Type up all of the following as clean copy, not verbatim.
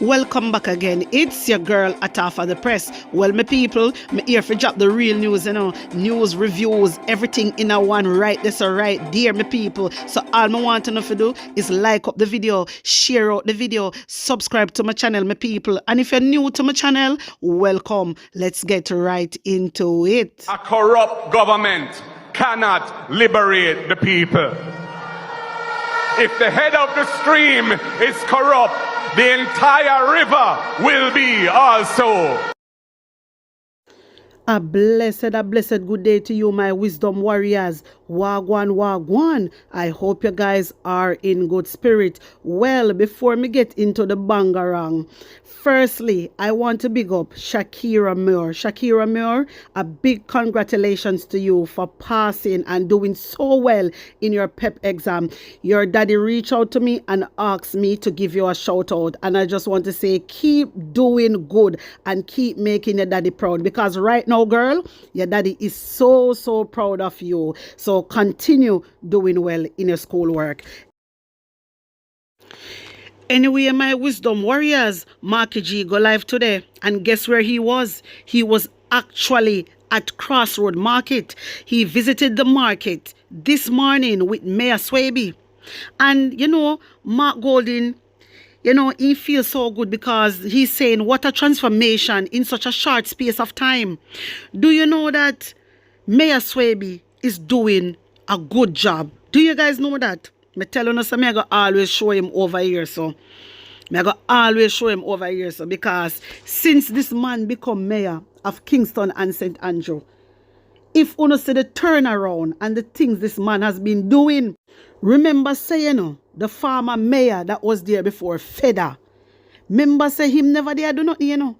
Welcome back again. It's your girl Atafa the Press. Well, my people, me here for drop the real news, news, reviews, everything in a one right this or right there, my people. So all I want to know to do is like up the video, share out the video, subscribe to my channel, my people. And if you're new to my channel, welcome. Let's get right into it. A corrupt government cannot liberate the people. If the head of the stream is corrupt, the entire river will be also. A blessed good day to you, my wisdom warriors. Wagwan, wagwan. I hope you guys are in good spirit. Well, before me get into the bangarang, firstly, I want to big up Shakira Moore. Shakira Moore, a big congratulations to you for passing and doing so well in your PEP exam. Your daddy reached out to me and asked me to give you a shout out. And I just want to say, keep doing good and keep making your daddy proud. Because right now, girl, your daddy is so proud of you. So continue doing well in your schoolwork. Anyway, my wisdom warriors, Markie G go live today. And guess where he was? He was actually at Crossroad Market. He visited the market this morning with Mayor Swaby. And, Mark Golden, he feels so good because he's saying what a transformation in such a short space of time. Do you know that Mayor Swaby is doing a good job? Do you guys know that? Me tell you, so I go always show him over here, so. Because since this man become mayor of Kingston and St. Andrew, if you see the turnaround and the things this man has been doing, remember say, the former mayor that was there before, Feda, remember say him never there do nothing,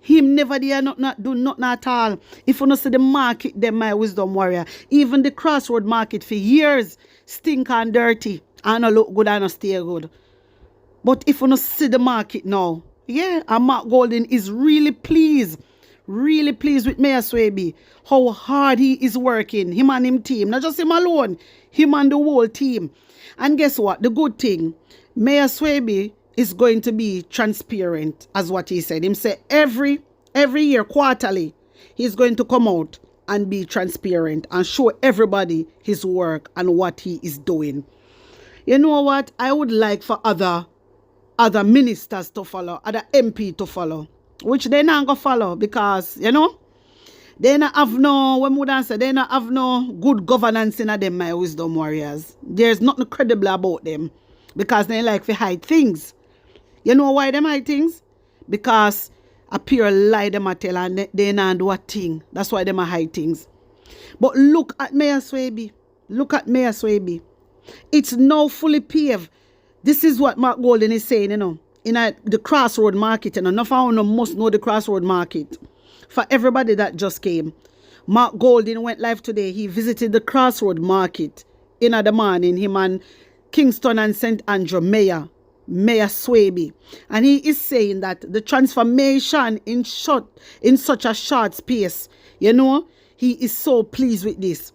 Him never there not do nothing at all. If you see the market, then my wisdom warrior, even the Crossroad Market for years, stink and dirty, and not look good and not stay good. But if you see the market now, and Mark Golden is really pleased with Mayor Swaby, how hard he is working, him and him team, not just him alone, him and the whole team. And guess what? The good thing, Mayor Swaby is going to be transparent, as what he said. Him say every year, quarterly, he's going to come out and be transparent and show everybody his work and what he is doing. You know what? I would like for other ministers to follow, other MP to follow, which they not go follow because, they not have they not have no good governance in them, my wisdom warriors. There's nothing credible about them because they like to hide things. You know why them hide things? Because a pure lie them a tell and they not do a thing. That's why them a hide things. But look at Mayor Swaby. It's now fully paved. This is what Mark Golden is saying, in the Crossroad Market. Enough of you must know the Crossroad Market. For everybody that just came, Mark Golden went live today. He visited the Crossroad Market in the morning. Him and Kingston and St. Andrew Mayor Swaby. And he is saying that the transformation in such a short space, he is so pleased with this.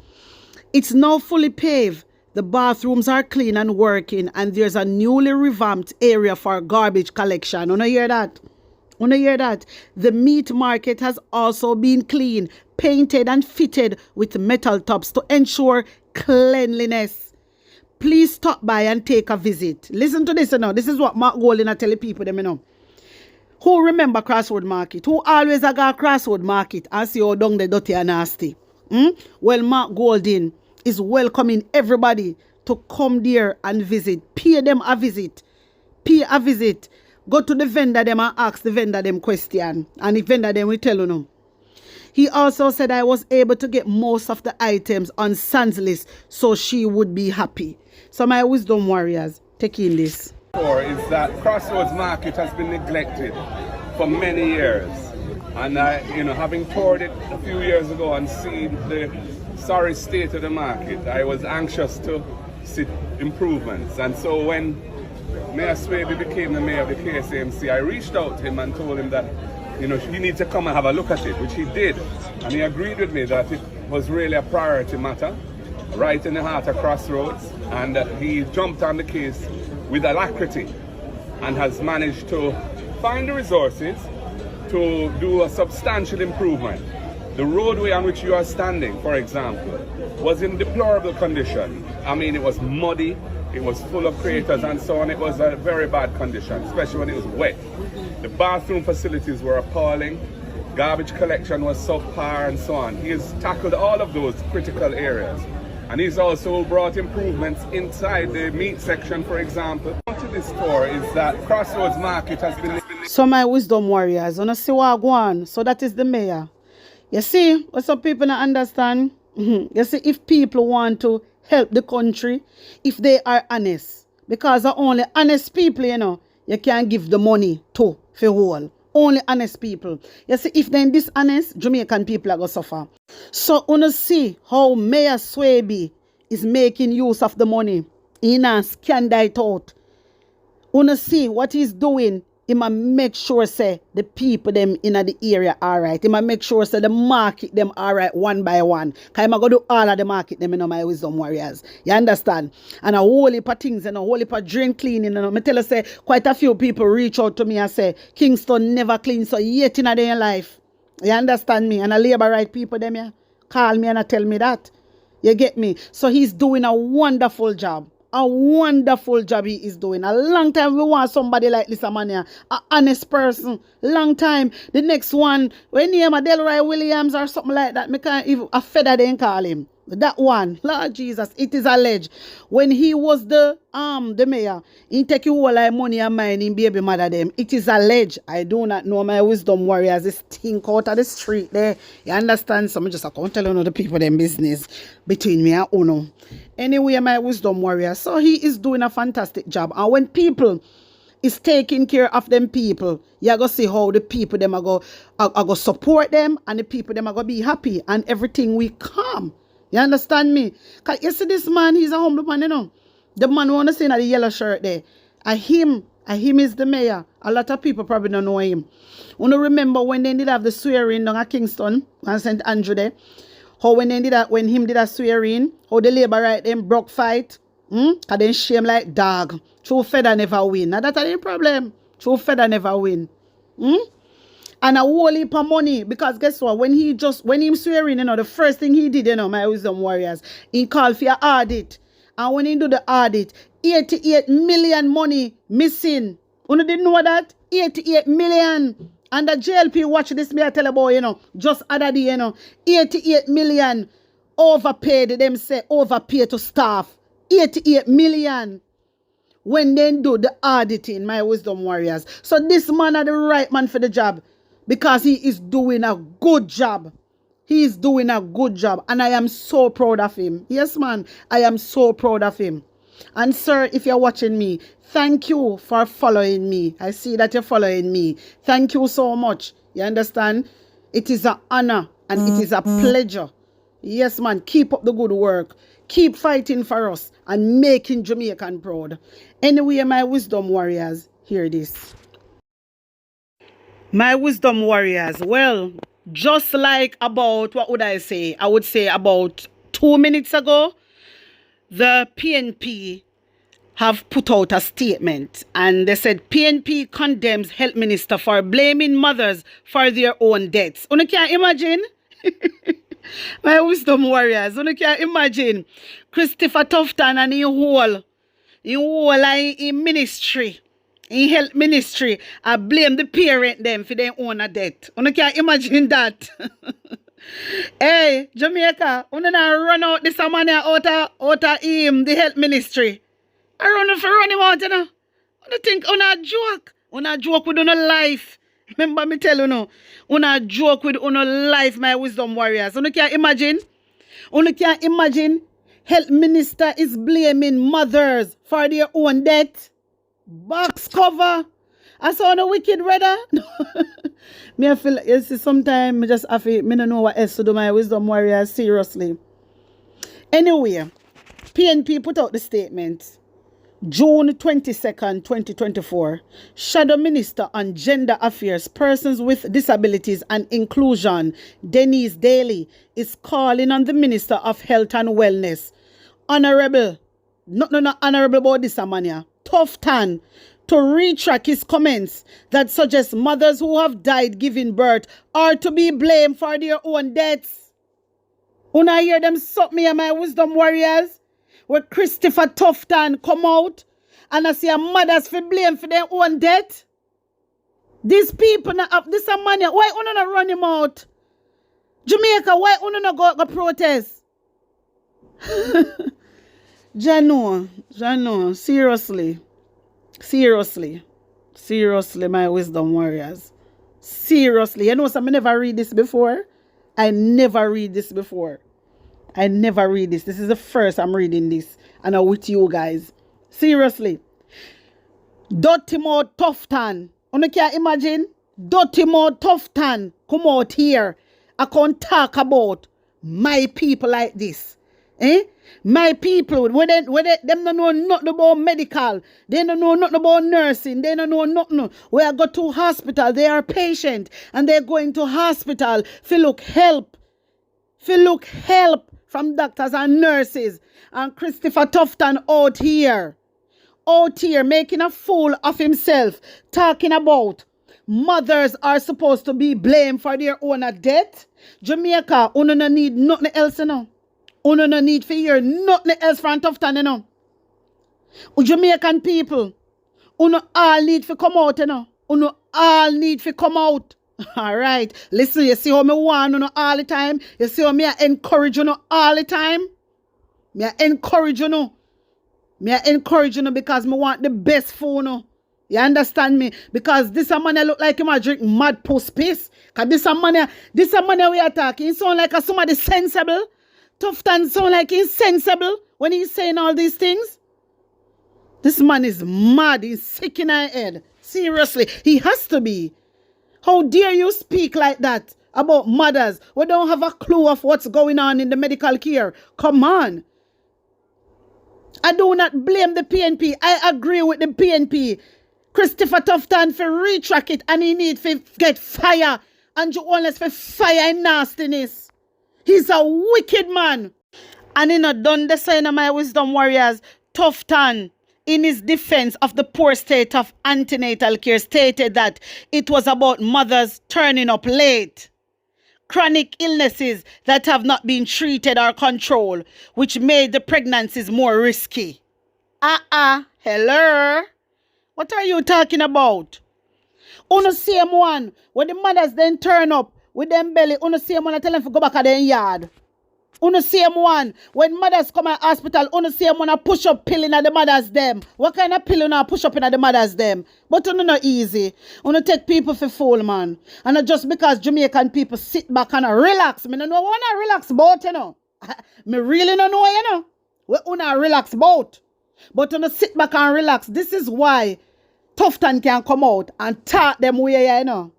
It's now fully paved. The bathrooms are clean and working, and there's a newly revamped area for garbage collection. Wanna hear that? The meat market has also been cleaned, painted and fitted with metal tops to ensure cleanliness. Please stop by and take a visit. Listen to this, This is what Mark Golden are telling people, Who remember Crossroad Market? Who always go Crossroad Market and see how down the dirty and nasty? Well, Mark Golden is welcoming everybody to come there and visit. Pay them a visit. Go to the vendor them and ask the vendor them question. And the vendor them will tell you no. He also said I was able to get most of the items on San's list, so she would be happy. So my wisdom warriors, take in this. Is that Crossroads Market has been neglected for many years. And having toured it a few years ago and seen the sorry state of the market, I was anxious to see improvements. And so when Mayor Swaby became the mayor of the KSAMC, I reached out to him and told him that he needs to come and have a look at it, which he did. And he agreed with me that it was really a priority matter, right in the heart of Crossroads. And he jumped on the case with alacrity and has managed to find the resources to do a substantial improvement. The roadway on which you are standing, for example, was in deplorable condition. I mean, it was muddy, it was full of craters and so on. It was a very bad condition, especially when it was wet. The bathroom facilities were appalling, garbage collection was subpar and so on. He has tackled all of those critical areas. And he's also brought improvements inside the meat section, for example. To this tour is that Crossroads Market has been... So my wisdom warriors, wanna see what go on. So that is the mayor. You see, what some people don't understand. You see, if people want to help the country, if they are honest, because the only honest people, you know, you can give the money to for whole. Only honest people. You see, if they're dishonest, Jamaican people are going to suffer. So, you see how Mayor Swaby is making use of the money. He not scanned it out. You see what he's doing. He must make sure say the people them in the area are right. He must make sure say the market them are right one by one. Because he must go do all of the market them, you know, my wisdom warriors. You understand? And a whole heap of things, you know, a whole heap of drain cleaning. You know. I tell you, say, quite a few people reach out to me and say, Kingston never clean so yet in their life. You understand me? And a labor right people them, yeah, call me and tell me that. You get me? So he's doing a wonderful job. A wonderful job he is doing. A long time we want somebody like this man here. An honest person. Long time. The next one, when name a Delroy Williams or something like that, me can't even a feather they call him. That one, Lord Jesus, it is alleged. When he was the mayor, he take you all like money and mine in baby mother them. It is alleged. I do not know my wisdom warriors. This thing out of the street there. You understand? So I just can't tell you the people them business between me and Uno. Anyway, my wisdom warrior. So he is doing a fantastic job. And when people is taking care of them people, you go see how the people them are go support them and the people them are go be happy and everything will come. You understand me? Because you see this man, he's a humble man, you know. The man who wanna see in the yellow shirt there. Him is the mayor. A lot of people probably don't know him. You remember when they did have the swearing down at Kingston and St. Andrew there? How when they did that, when him did a swearing, how the labor right them broke fight? Because they shame like dog. True feather never win. Now that's the problem. True feather never win. And a whole heap of money. Because guess what? When him swearing, you know, the first thing he did, you know, my wisdom warriors, he called for an audit. And when he do the audit, 88 million money missing. You didn't know that? 88 million. And the JLP watch this, me I tell you about, you know, just other day, you know, 88 million overpaid, them say, overpaid to staff. 88 million. When they do the auditing, my wisdom warriors. So this man is the right man for the job. Because he is doing a good job. He is doing a good job. And I am so proud of him. Yes, man. I am so proud of him. And sir, if you're watching me, thank you for following me. I see that you're following me. Thank you so much. You understand? It is an honor and it is a pleasure. Yes, man. Keep up the good work. Keep fighting for us and making Jamaican proud. Anyway, my wisdom warriors, hear this. My wisdom warriors, well, just like about, what would I say? I would say about 2 minutes ago, the PNP have put out a statement and they said PNP condemns health minister for blaming mothers for their own deaths. You can't imagine? My wisdom warriors, you can't imagine Christopher Tufton and in ministry. In health ministry, I blame the parent them for their own death. You can't imagine that. Hey, Jamaica, you don't run out this money out of him, the health ministry. I run him out, you know. You think you not joke? You not joke with your life. Remember me tell you no. You not joke with your life, my wisdom warriors. You can't imagine. You can't imagine health minister is blaming mothers for their own death. Box cover. I saw the wicked brother. Me I feel you see sometimes just have to, me don't know what else to do, my wisdom warriors, seriously. Anyway, PNP put out the statement. June 22nd, 2024. Shadow Minister on Gender Affairs, Persons with Disabilities and Inclusion, Denise Daly, is calling on the Minister of Health and Wellness, Honorable, not honorable about this man here, Tufton, to retract his comments that suggest mothers who have died giving birth are to be blamed for their own deaths. Una hear them suck me and my wisdom warriors? Where Christopher Tufton come out and I see a mothers for blame for their own death? These people, this a man, why una not run him out? Jamaica, why una not go protest? Jano, seriously, my wisdom warriors. Seriously, you know some I never read this before. I never read this. This is the first I'm reading this, and I'm with you guys. Seriously, Dirty Mouth Tufton. You can imagine Dirty Mouth Tufton come out here. I can't talk about my people like this. My people, them don't know nothing about medical. They don't know nothing about nursing. They don't know nothing. When I go to hospital, they are patient and they're going to hospital for look help from doctors and nurses. And Christopher Tufton out here making a fool of himself, talking about mothers are supposed to be blamed for their own death. Jamaica, you don't need nothing else, you know. You don't need to hear nothing else from Tufton, you know. Jamaican people, you all need to come out, you know. You all need to come out. All right. Listen, you see how me want you all the time? You see how me I encourage you all the time? Me I encourage you. Me I encourage you because me want the best for you. You understand me? Because this a man look like him a drink mad puss piss. Cause this a man we are talking. He sound like somebody sensible. Tufton sound like he's sensible when he's saying all these things. This man is mad. He's sick in his head. Seriously, he has to be. How dare you speak like that about mothers who don't have a clue of what's going on in the medical care? Come on. I do not blame the PNP. I agree with the PNP. Christopher Tufton for retrack it and he need to get fire. And you always for fire and nastiness. He's a wicked man. And he not done the sign of my wisdom warriors. Tufton, in his defense of the poor state of antenatal care, stated that it was about mothers turning up late. Chronic illnesses that have not been treated or controlled, which made the pregnancies more risky. Hello? What are you talking about? Uno same one, when the mothers then turn up with them belly, uno same one, I tell them to go back at their yard. Uno same one, when mothers come at hospital, uno same one, a push up pill in the mothers them. What kind of pill you push up in the mothers them? But uno not easy. Uno take people for fool, man. And not just because Jamaican people sit back and relax. Me no know what I relax about, you know. Me really don't know, you know. What uno relax about. But uno sit back and relax. This is why Tufton can come out and talk them way, you know.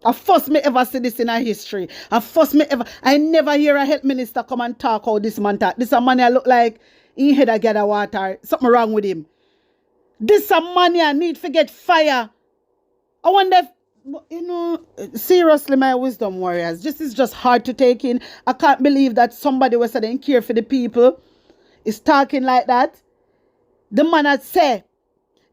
I first me ever see this in our history. I never hear a health minister come and talk how this man talk. This a man look like he head a gather water. Something wrong with him. This a man need to get fire. I wonder if, you know, seriously, my wisdom warriors, this is just hard to take in. I can't believe that somebody was saying care for the people is talking like that. The man had said,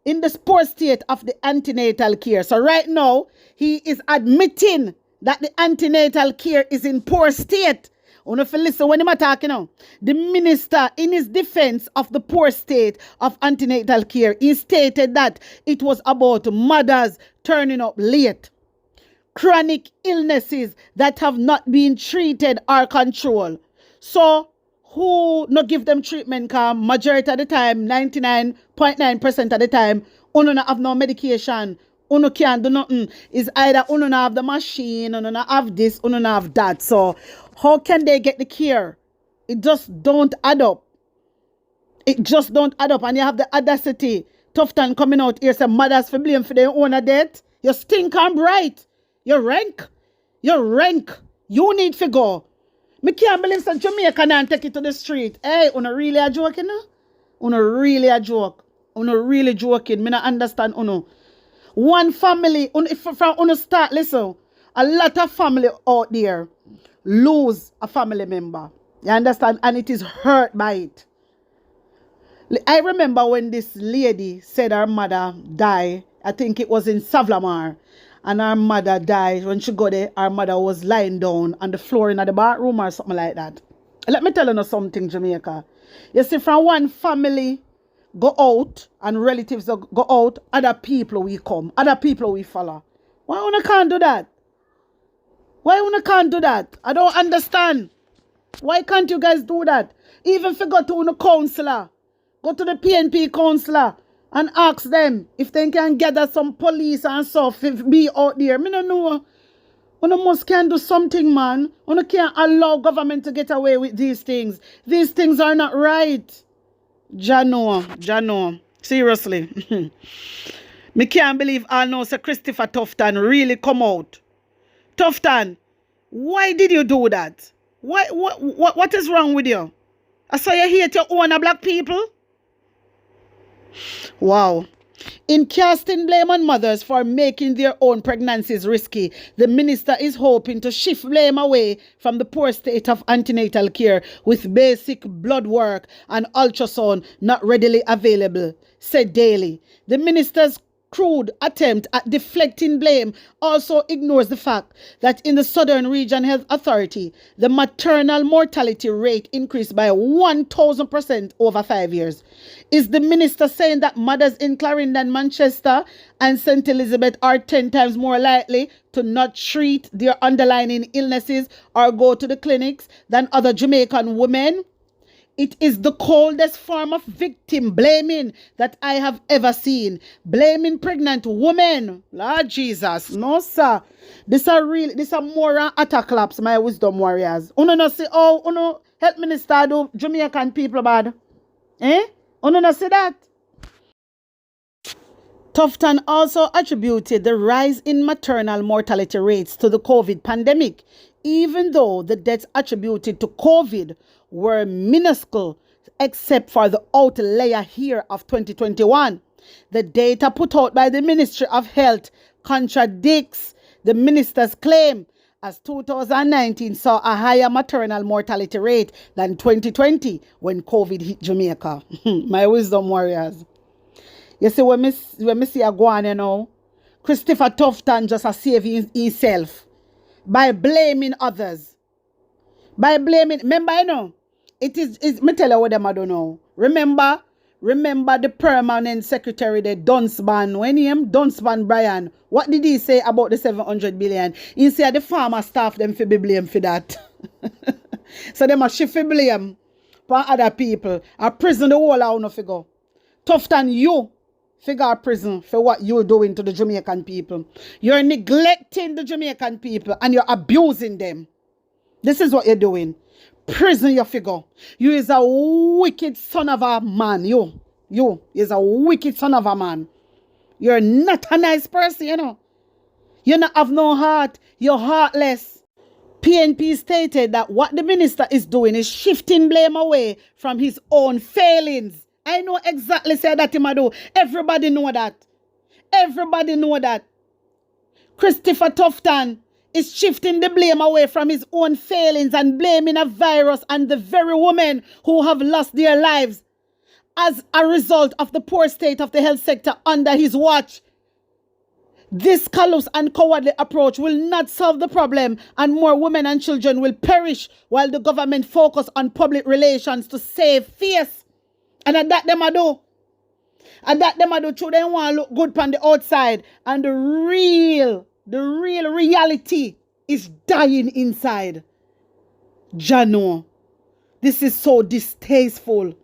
in the poor state of the antenatal care. So right now, he is admitting that the antenatal care is in poor state. If you listen when I'm talking now, the minister, in his defense of the poor state of antenatal care, he stated that it was about mothers turning up late. Chronic illnesses that have not been treated or controlled. So, who not give them treatment? Because majority of the time, 99.9% of the time, uno not have no medication. Uno can't do nothing. It's either uno not have the machine, uno not have this, uno not have that. So how can they get the care? It just don't add up. It just don't add up. And you have the audacity. Tufton coming out here, some mothers for blame for their own death. You stink and bright. You rank. You need to go. Me can't believe some Jamaican and take it to the street. Hey, uno really a joke, you know? Uno really a joke. Uno really joking. Me not understand uno. One family, if from uno start, listen, a lot of family out there lose a family member. You understand? And it is hurt by it. I remember when this lady said her mother died. I think it was in Savlamar. And her mother died. When she got there, her mother was lying down on the floor in the bathroom or something like that. Let me tell you something, Jamaica. You see, from one family go out and relatives go out, other people will come, other people will follow. Why you can't do that? Why you can't do that? I don't understand. Why can't you guys do that? Even if you go to the counselor, go to the PNP counselor and ask them if they can gather some police and stuff, if be out there. I don't know. You must can do something, man. You can't allow government to get away with these things. These things are not right. Jano. Seriously. Me can't believe I know Sir Christopher Tufton really come out. Tufton, why did you do that? What is wrong with you? I saw you hate your own black people. Wow. In casting blame on mothers for making their own pregnancies risky, the minister is hoping to shift blame away from the poor state of antenatal care with basic blood work and ultrasound not readily available, said Daly. The minister's crude attempt at deflecting blame also ignores the fact that in the Southern Region Health Authority, the maternal mortality rate increased by 1,000% over 5 years. Is the minister saying that mothers in Clarendon, Manchester and St. Elizabeth are 10 times more likely to not treat their underlying illnesses or go to the clinics than other Jamaican women? It is the coldest form of victim blaming that I have ever seen. Blaming pregnant women. Lord Jesus. No, sir. This are moral attack laps, my wisdom warriors. Uno no say, oh, uno health minister do Jamaican people bad. Eh? Uno no say that. Tufton also attributed the rise in maternal mortality rates to the COVID pandemic, even though the deaths attributed to COVID were minuscule except for the outlier year of 2021. The data put out by the Ministry of Health contradicts the minister's claim, as 2019 saw a higher maternal mortality rate than 2020 when COVID hit Jamaica. My wisdom warriors. You see, when me see a go on, you know, Christopher Tufton just a save himself by blaming others. By blaming, remember, you know, me tell you what them I don't know. Remember the permanent secretary, the Dunspan, when him, Dunspan Brian, what did he say about the 700 billion? He said the farmer staff them for be blamed for that. So they must shift blame for other people. A prison the whole out no figure. Tufton, you figure prison for what you're doing to the Jamaican people. You're neglecting the Jamaican people and you're abusing them. This is what you're doing. Prison your figure. You is a wicked son of a man. You is a wicked son of a man. You're not a nice person, you know. You not have no heart. You're heartless. PNP stated that what the minister is doing is shifting blame away from his own failings. I know exactly say that him a do. Everybody know that. Everybody know that. Christopher Tufton is shifting the blame away from his own failings and blaming a virus and the very women who have lost their lives as a result of the poor state of the health sector under his watch. This callous and cowardly approach will not solve the problem, and more women and children will perish while the government focus on public relations to save face. And at that them I do. And that them I do true. They want to look good from the outside. And the real reality is dying inside. Jano. This is so distasteful.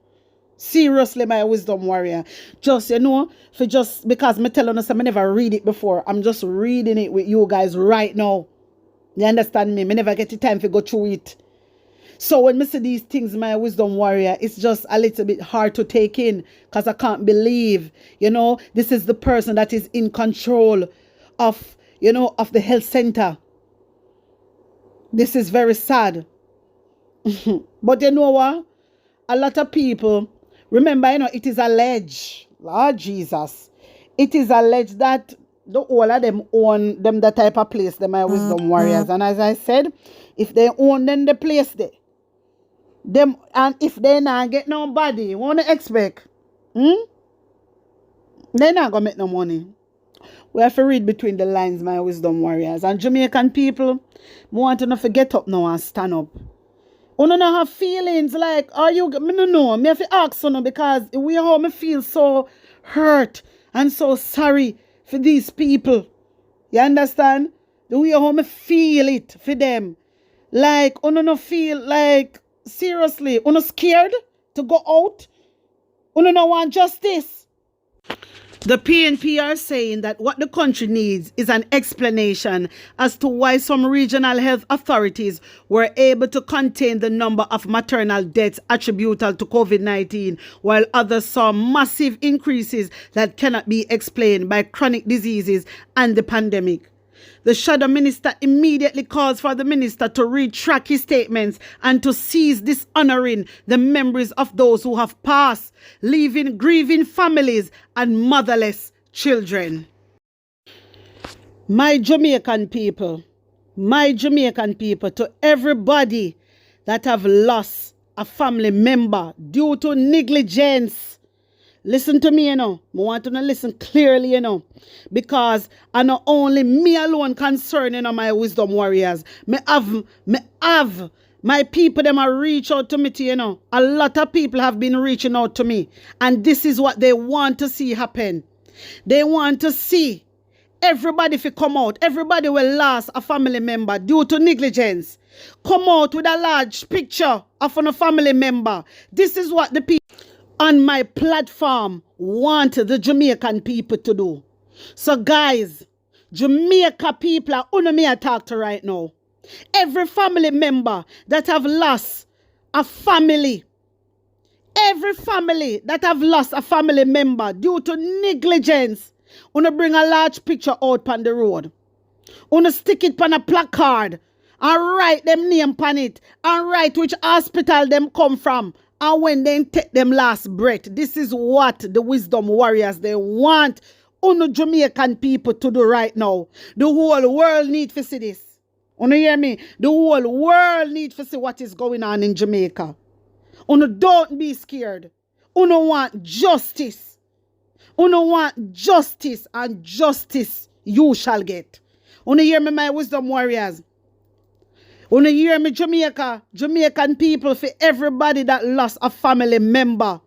Seriously, my wisdom warrior. Just, you know, because me telling us I never read it before. I'm just reading it with you guys right now. You understand me? Me never get the time to go through it. So when I see these things, my wisdom warrior, it's just a little bit hard to take in because I can't believe, you know, this is the person that is in control of, you know, of the health center. This is very sad. But you know what? A lot of people, remember, you know, it is alleged, Lord Jesus, it is alleged that the all of them own them that type of place, them my wisdom warriors. And as I said, if they own them the place there, them, and if they not get nobody, you want to expect They're not gonna make no money. We have to read between the lines, my wisdom warriors. And Jamaican people, we want to not forget up now and stand up. You don't have feelings like, are you, I don't know. I have to ask you because we all me feel so hurt and so sorry for these people. You understand? The way how me feel it for them. Like, you don't feel like, seriously, you not scared to go out? You don't want justice? The PNP are saying that what the country needs is an explanation as to why some regional health authorities were able to contain the number of maternal deaths attributable to COVID-19, while others saw massive increases that cannot be explained by chronic diseases and the pandemic. The shadow minister immediately calls for the minister to retract his statements and to cease dishonoring the memories of those who have passed, leaving grieving families and motherless children. My Jamaican people, to everybody that have lost a family member due to negligence, listen to me, I want to listen clearly, because I not only me alone concerned, my wisdom warriors. Me have my people, them are reach out to me, A lot of people have been reaching out to me, and this is what they want to see happen. They want to see everybody if come out. Everybody will lose a family member due to negligence. Come out with a large picture of a family member. This is what the people on my platform want the Jamaican people to do. So guys, Jamaica people are on me I talk to right now. Every family member that have lost a family, every family that have lost a family member due to negligence, wanna bring a large picture out on the road. Wanna stick it on a placard and write them name on it and write which hospital them come from. And when they take them last breath, this is what the wisdom warriors, they want Jamaican people to do right now. The whole world need to see this. You hear me? The whole world need to see what is going on in Jamaica. Don't be scared. Want justice. Want justice, and justice you shall get. Hear me, my wisdom warriors? Hear me, Jamaican people, for everybody that lost a family member.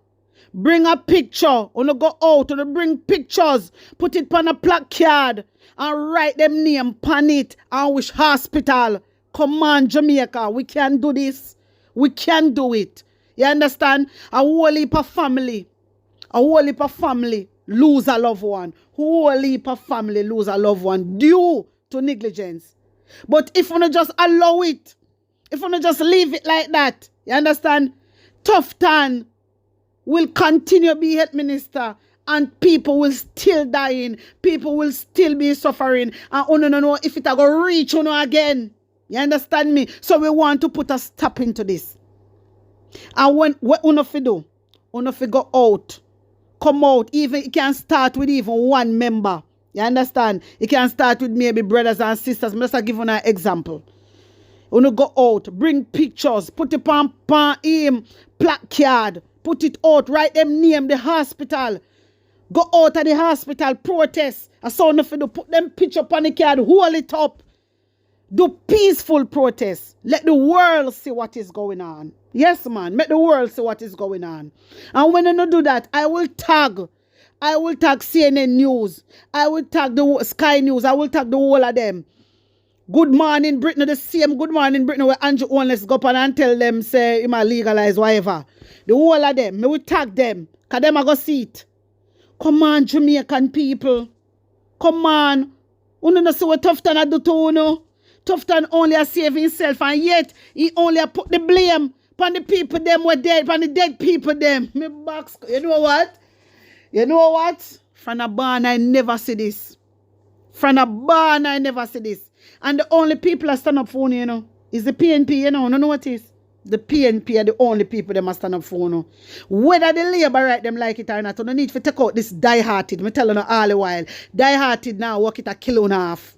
Bring a picture. Go out. Bring pictures. Put it on a placard and write them name on it and which hospital. Come on, Jamaica. We can do this. We can do it. You understand? A whole heap of family. Lose a loved one. Whole heap of family lose a loved one due to negligence. But if you just allow it, if you just leave it like that, you understand? Tufton will continue to be health minister and people will still dying. People will still be suffering. And you don't know if it will go reach you again. You understand me? So we want to put a stop into this. And what you do? You go out. Come out. Even it can start with even one member. You understand? It can start with maybe brothers and sisters. I'm just giving an example. You go out, bring pictures, put it on placard, put it out, write them name the hospital. Go out of the hospital, protest. I saw nothing to put them picture on the card, hold it up. Do peaceful protest. Let the world see what is going on. Yes, man. Make the world see what is going on. And when you do that, I will tag CNN News. I will tag the Sky News. I will tag the whole of them. Good morning, Britain. The same Good Morning, Britain where Andrew Oneless go up and tell them, say, he might legalize whatever. The whole of them. Me will tag them. Because them I go see it. Come on, Jamaican people. Come on. You don't see what Tufton do to you. Tufton only save himself, and yet he only put the blame upon the people them were dead, upon the dead people them. Me box. You know what? From a barn, I never see this. And the only people that stand up for you, is the PNP, you know what it is? The PNP are the only people that must stand up for you. Whether the Labour right them like it or not, you don't need to take out this die-hearted. Me tell you all the while. Die-hearted now, work it a kill and a half.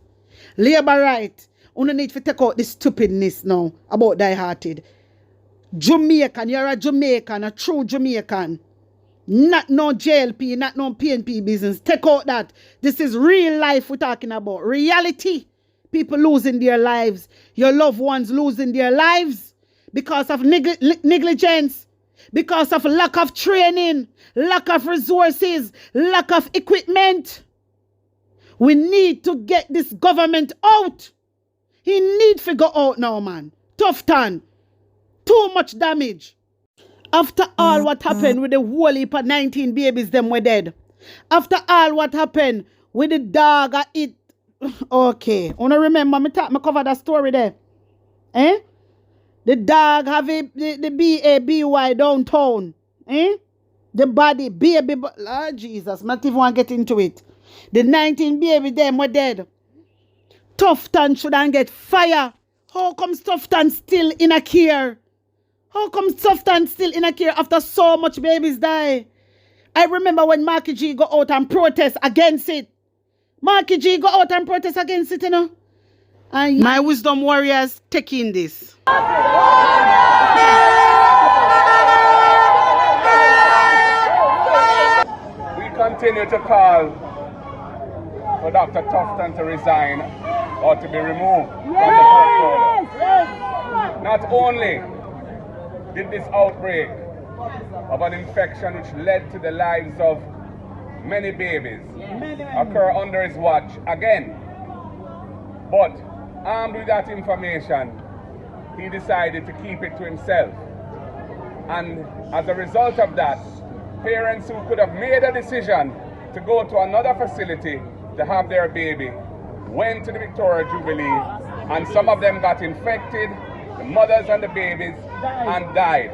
Labour right. You don't need to take out this stupidness now about die-hearted. Jamaican, you're a Jamaican, a true Jamaican. Not no JLP, not no PNP business. Take out that. This is real life we're talking about. Reality. People losing their lives. Your loved ones losing their lives because of negligence, because of lack of training, lack of resources, lack of equipment. We need to get this government out. He need to go out now, man. Tufton. Too much damage. After all what happened with the whole heap of 19 babies, them were dead. After all what happened with the dog, okay. Wanna remember me cover that story there? Eh? The dog have the BABY downtown. Eh? The body, baby, Lord Jesus, I'm not even want to get into it. The 19 baby them were dead. Tufton shouldn't get fire. How comes Tufton still in a care? How come Tufton still in a care after so much babies die? I remember when Markie G go out and protest against it. Markie G go out and protest against it, you know. And my wisdom warriors taking this. We continue to call for Dr. Tufton to resign or to be removed from the portfolio. Not only did this outbreak of an infection which led to the lives of many babies occur under his watch again, but armed with that information, he decided to keep it to himself. And as a result of that, parents who could have made a decision to go to another facility to have their baby went to the Victoria Jubilee, and some of them got infected, the mothers and the babies, and died.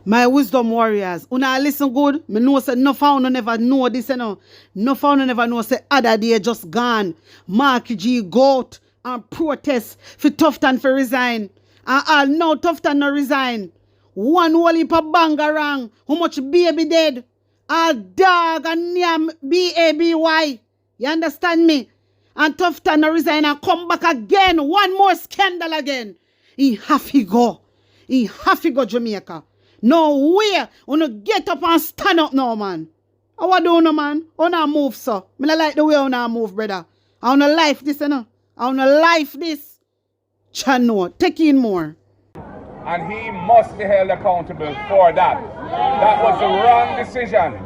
My wisdom warriors, una listen good. Me know say no found never know this, you know. No found never know say other day just gone. Markie G go out and protest for Tufton for resign. And all now Tufton no resign. One whole heap of bangarang. How much baby dead? A dog and yam BABY. You understand me? And Tufton no resign and come back again. One more scandal again. He have to go. He have to go Jamaica. No way. Wanna get up and stand up now, man. How I do no man? I wanna move, sir. Me not like the way I wanna move, brother. I wanna life this, you know. I wanna life this. Chano, take in more. And he must be held accountable for that. That was the wrong decision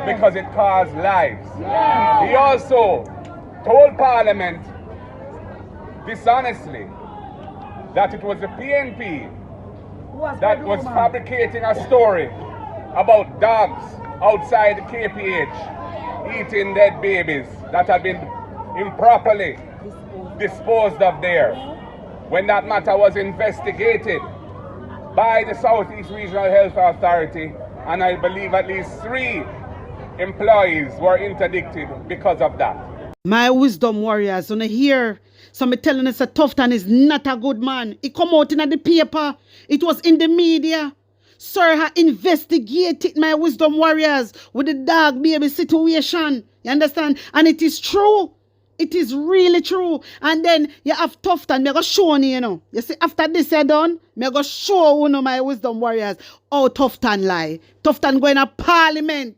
because it caused lives. He also told Parliament dishonestly that it was the PNP that was fabricating a story about dogs outside the KPH eating dead babies that had been improperly disposed of there. When that matter was investigated by the Southeast Regional Health Authority, and I believe at least 3 employees were interdicted because of that. My wisdom warriors, when I hear somebody telling us that Tufton is not a good man. It come out in the paper. It was in the media. Sir, ha investigated my wisdom warriors with the dog baby situation. You understand? And it is true. It is really true. And then you have Tufton. Me go show you know. You see, after this you done, me go show one of my wisdom warriors how Tufton lie. Tufton go in a parliament.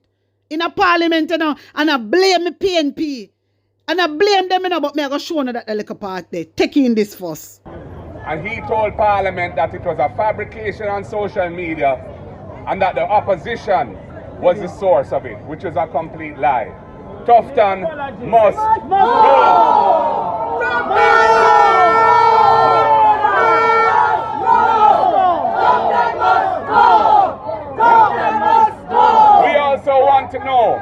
In a parliament, you know, and I blame me PNP. And I blame them, you know, but me I go show you that the little part there. Taking this first. And he told Parliament that it was a fabrication on social media and that the opposition was the source of it, which is a complete lie. Tufton must go. We also want to know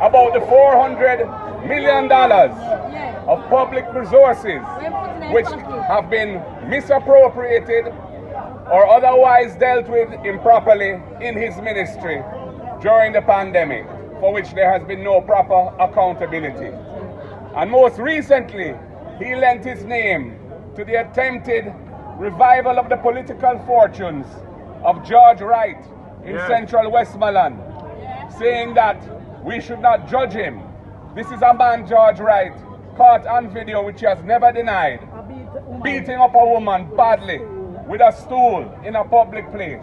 about the $400 million of public resources which have been misappropriated or otherwise dealt with improperly in his ministry during the pandemic, for which there has been no proper accountability. And most recently, he lent his name to the attempted revival of the political fortunes of George Wright in central Westmoreland, saying that we should not judge him. This is a man, George Wright, caught on video, which he has never denied, beating up a woman badly with a stool in a public place.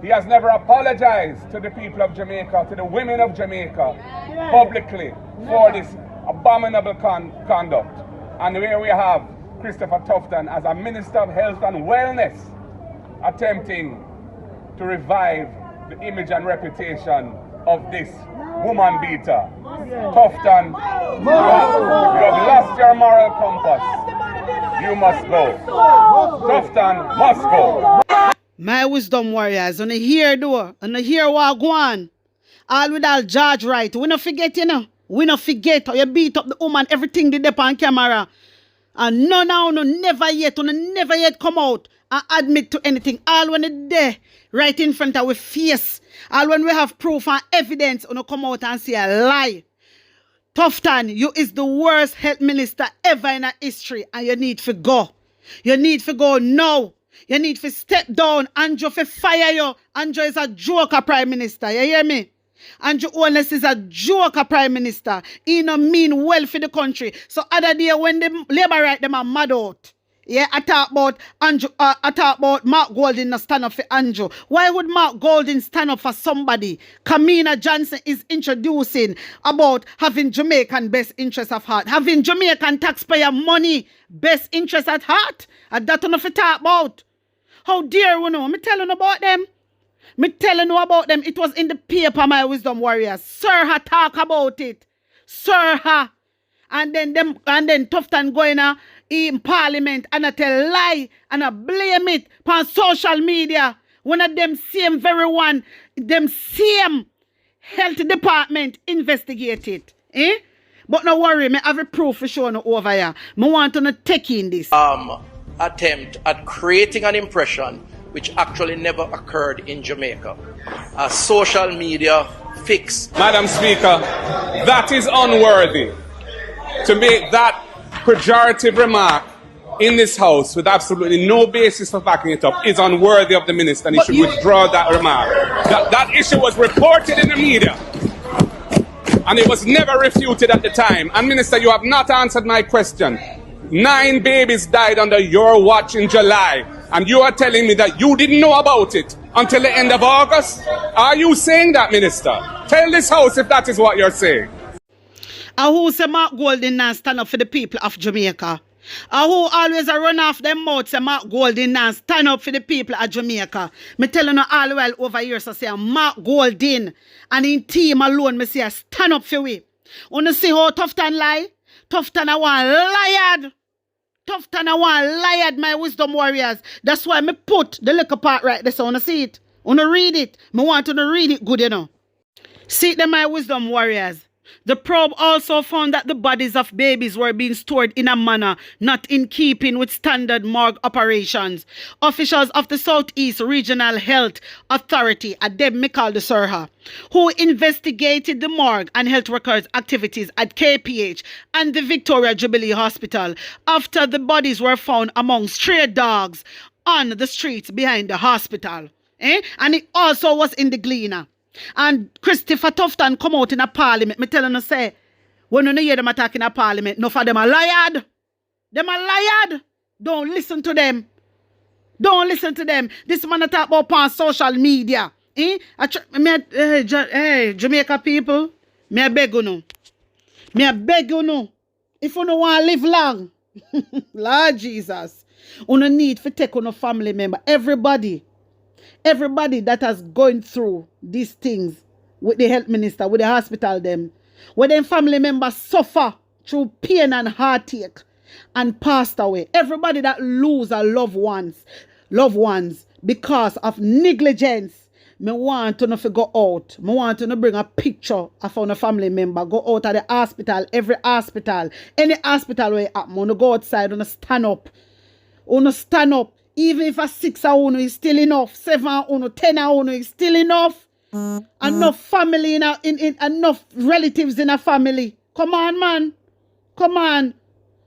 He has never apologized to the people of Jamaica, to the women of Jamaica, publicly for this abominable conduct. And here we have Christopher Tufton as a Minister of Health and Wellness attempting to revive the image and reputation of this woman beater. Tufton, you have lost your moral compass. You must go. Tufton must go. My wisdom warriors, on the hear though, on the hear what go on. All with all judge right. We not forget, you know. We not forget how you beat up the woman, everything did up on camera. And no, never yet come out and admit to anything. All when it's there, right in front of our face. All when we have proof and evidence, you come out and say a lie. Tufton, you is the worst health minister ever in our history, and you need to go. You need to go now. You need to step down. Andrew for fire you. Andrew is a joker prime minister. You hear me? Andrew Holness is a joker prime minister. He no mean well for the country. So other day when the labor right them are mad out. Yeah, I talk about Andrew, I talk about Mark Golding not stand up for Andrew. Why would Mark Golding stand up for somebody? Kamina Johnson is introducing about having Jamaican best interest of heart. Having Jamaican taxpayer money best interest at heart. And that enough to talk about. How dare you know? Me telling you about them. Me telling you about them. It was in the paper, my wisdom warriors. Sir ha talk about it. Sir ha. And then Tufton going in parliament and I tell lie and I blame it on social media. One of them same very one, them same health department investigate it. Eh? But no worry, me have a proof for sure no over here. Me want to take in this. Attempt at creating an impression which actually never occurred in Jamaica. A social media fix. Madam Speaker, that is unworthy. To make that pejorative remark in this House with absolutely no basis for backing it up is unworthy of the minister, and he should withdraw that remark. That issue was reported in the media, and it was never refuted at the time. And Minister, you have not answered my question. 9 babies died under your watch in July, and you are telling me that you didn't know about it until the end of August? Are you saying that, Minister? Tell this House if that is what you're saying. And who say Mark Golding now stand up for the people of Jamaica? And who always a run off them mouth say Mark Golding now stand up for the people of Jamaica? Me telling you all well over here, so say Mark Golding and in team alone, me say stand up for we. Wanna see how Tufton lie? Tufton I want liar. Tufton I want liar, my wisdom warriors. That's why me put the little part right there, so wanna see it. Wanna read it. Me want to read it good, you know. See them, my wisdom warriors. The probe also found that the bodies of babies were being stored in a manner not in keeping with standard morgue operations. Officials of the Southeast Regional Health Authority, Adeb Mikal de Surha, who investigated the morgue and health records activities at KPH and the Victoria Jubilee Hospital after the bodies were found among stray dogs on the streets behind the hospital. And it also was in the Gleaner. And Christopher Tufton come out in a parliament. Me telling you say, when you hear them attacking a parliament, no for them are lied. Them are lied. Don't listen to them. Don't listen to them. This man talk about on social media. Jamaica people, me I beg you no. Me I beg you no. If you don't want to live long, Lord Jesus, you need to take on a family member. Everybody that has gone through these things with the health minister, with the hospital them, where them family members suffer through pain and heartache and passed away. Everybody that lose a loved ones because of negligence. Me want to not go out. Me want to bring a picture of a family member. Go out at the hospital, every hospital. Any hospital where you happen, you go outside, you stand up. You stand up. Even if a 6 is still enough, 7 10 is still enough. Enough family in enough relatives in a family. Come on, man. Come on.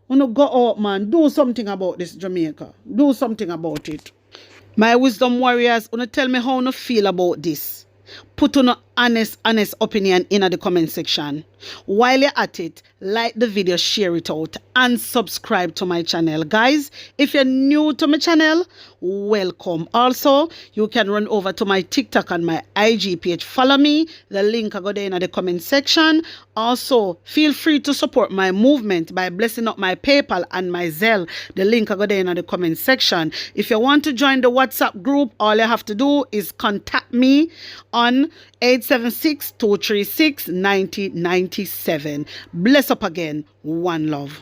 Go out, man. Do something about this, Jamaica. Do something about it. My wisdom warriors, tell me how you feel about this. Put on honest opinion in the comment section. While you're at it, like the video, share it out, and subscribe to my channel. Guys, if you're new to my channel, welcome. Also, you can run over to my TikTok and my IG page. Follow me. The link I go there in the comment section. Also, feel free to support my movement by blessing up my PayPal and my Zelle. The link I go there in the comment section. If you want to join the WhatsApp group, all you have to do is contact me on 876-236-9097. Bless up again. One love.